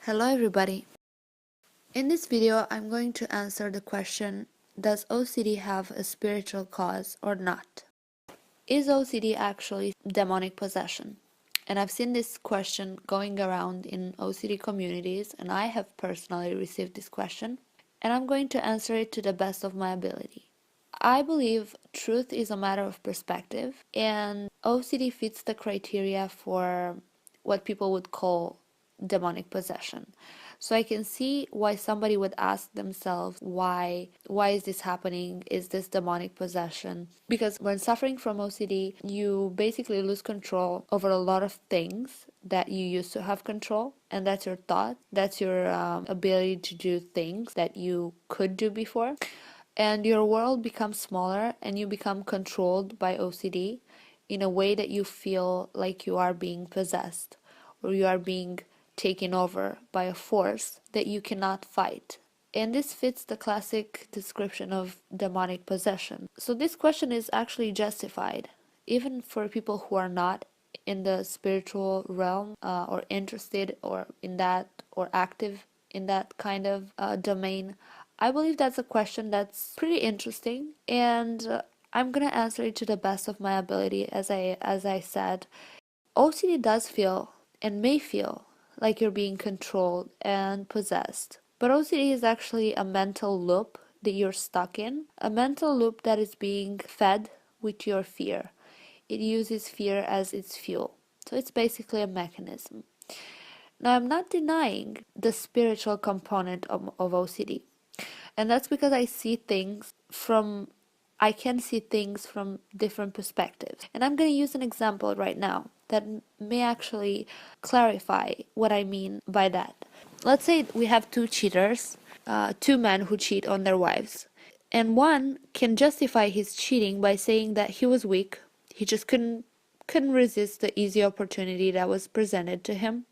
Hello everybody. In this video, I'm going to answer the question, does OCD have a spiritual cause or not? Is OCD actually demonic possession? And I've seen this question going around in OCD communities, and I have personally received this question, and I'm going to answer it to the best of my ability. I believe truth is a matter of perspective, and OCD fits the criteria for what people would call demonic possession. So I can see why somebody would ask themselves, why is this happening? Is this demonic possession? Because when suffering from OCD, you basically lose control over a lot of things that you used to have control, and that's your thought, that's your ability to do things that you could do before, and your world becomes smaller and you become controlled by OCD in a way that you feel like you are being possessed or you are being taken over by a force that you cannot fight. And this fits the classic description of demonic possession. So this question is actually justified, even for people who are not in the spiritual realm or interested or in that or active in that kind of domain. I believe that's a question that's pretty interesting, and I'm gonna answer it to the best of my ability. As I said, OCD does feel and may feel like you're being controlled and possessed. But OCD is actually a mental loop that you're stuck in, a mental loop that is being fed with your fear. It uses fear as its fuel. So it's basically a mechanism. Now, I'm not denying the spiritual component of OCD. And that's because I can see things from different perspectives. And I'm going to use an example right now that may actually clarify what I mean by that. Let's say we have two cheaters, two men who cheat on their wives. And one can justify his cheating by saying that he was weak. He just couldn't resist the easy opportunity that was presented to him.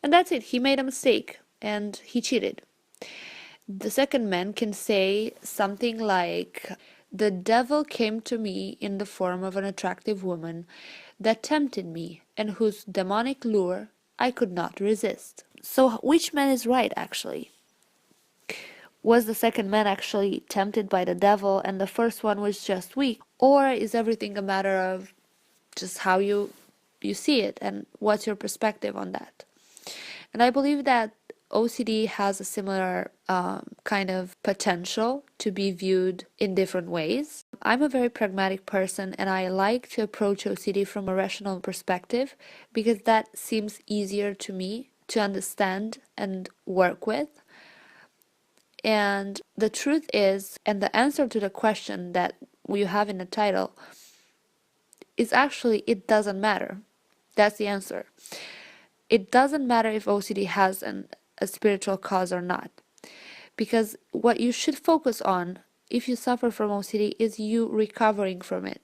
And that's it. He made a mistake and he cheated. The second man can say something like, "The devil came to me in the form of an attractive woman that tempted me and whose demonic lure I could not resist." So, which man is right actually? Was the second man actually tempted by the devil and the first one was just weak? Or is everything a matter of just how you see it and what's your perspective on that? And I believe that OCD has a similar kind of potential to be viewed in different ways. I'm a very pragmatic person and I like to approach OCD from a rational perspective because that seems easier to me to understand and work with. And the truth is, and the answer to the question that you have in the title is actually, it doesn't matter. That's the answer. It doesn't matter if OCD has a spiritual cause or not. Because what you should focus on if you suffer from OCD is you recovering from it,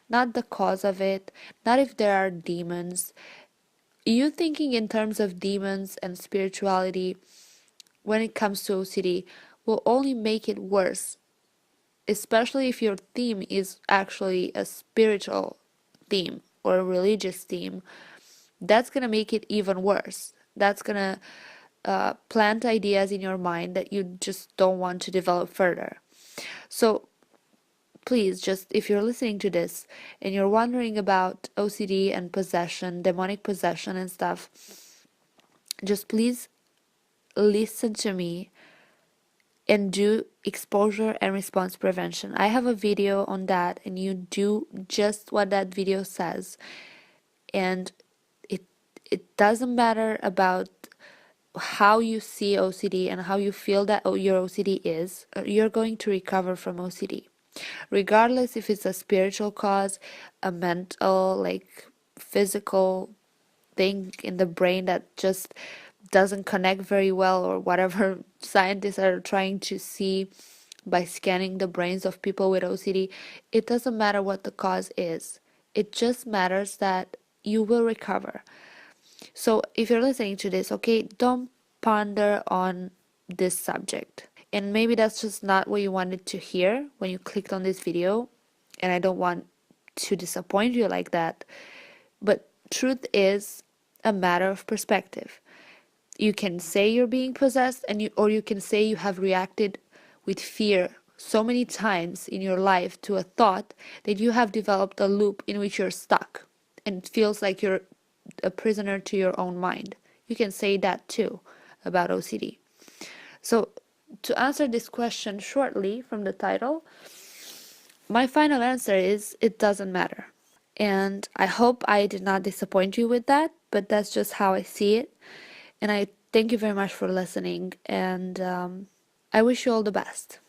not the cause of it, not if there are demons. You thinking in terms of demons and spirituality when it comes to OCD will only make it worse, especially if your theme is actually a spiritual theme or a religious theme. That's gonna make it even worse. That's gonna plant ideas in your mind that you just don't want to develop further. So please, just if you're listening to this and you're wondering about OCD and possession, demonic possession and stuff, just please listen to me and do exposure and response prevention. I have a video on that and you do just what that video says. And it doesn't matter about how you see OCD and how you feel that your OCD is, you're going to recover from OCD. Regardless if it's a spiritual cause, a mental, like physical thing in the brain that just doesn't connect very well, or whatever scientists are trying to see by scanning the brains of people with OCD, it doesn't matter what the cause is. It just matters that you will recover. So if you're listening to this, okay, don't ponder on this subject. And maybe that's just not what you wanted to hear when you clicked on this video. And I don't want to disappoint you like that. But truth is a matter of perspective. You can say you're being possessed, or you can say you have reacted with fear so many times in your life to a thought that you have developed a loop in which you're stuck and it feels like you're a prisoner to your own mind. You can say that too about OCD. So, to answer this question shortly from the title, my final answer is it doesn't matter. And I hope I did not disappoint you with that, but that's just how I see it. And I thank you very much for listening, and I wish you all the best.